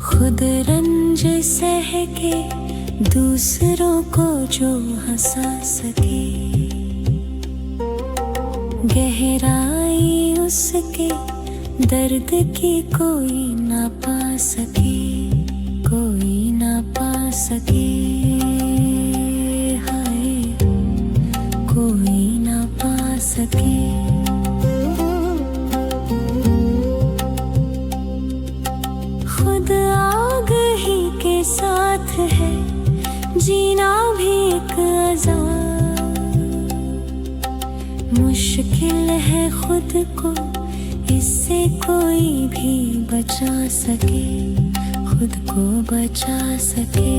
खुद रंज सह के दूसरों को जो हंसा सके, गहराई उसके दर्द की कोई ना पा सके, कोई ना पा सके, हाय कोई ना पा सके। खुद आग ही के साथ है जीना भी एक अज़ाब, मुश्किल है खुद को इससे कोई भी बचा सके, खुद को बचा सके,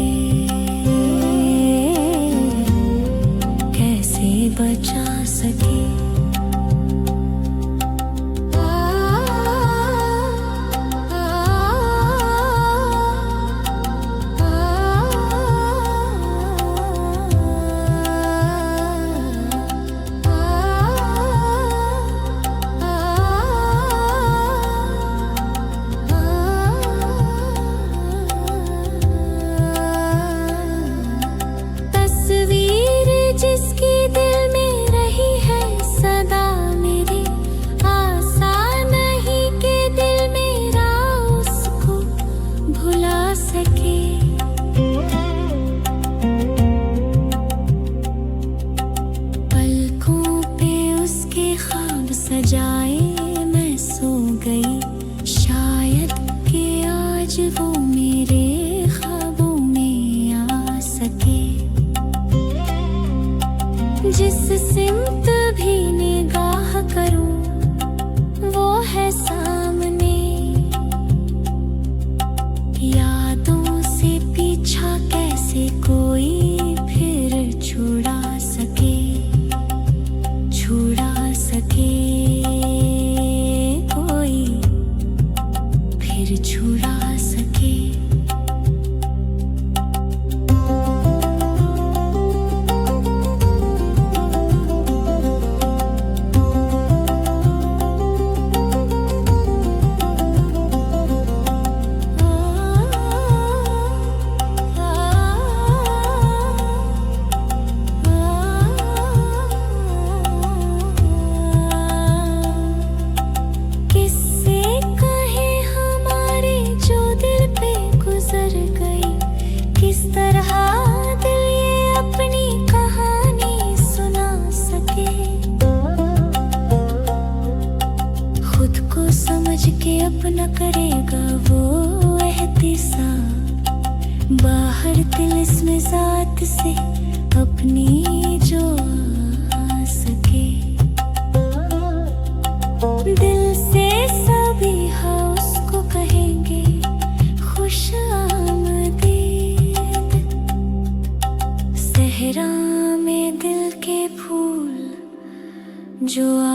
कैसे बचा सके। जिसकी दिल में रही है सदा मेरे, आशा नहीं कि दिल मेरा उसको भुला सके। पलकों पे उसके ख्वाब सजाए मैं सो गई, शायद कि आज वो मेरे ख्वाबों में आ सके। जिस सिमत भी निगाह करूं वो है सामने, यादों से पीछा कैसे कोई फिर छुड़ा सके, छुड़ा सके, कोई फिर छुड़ा सके। समझ के अपना करेगा वो एहतिसाब, बाहर तिलिस्म ज़ात से अपनी जो आ सके। दिल से सभी हाँ उसको कहेंगे खुश आमदीद, सहरा में दिल के फूल जो आ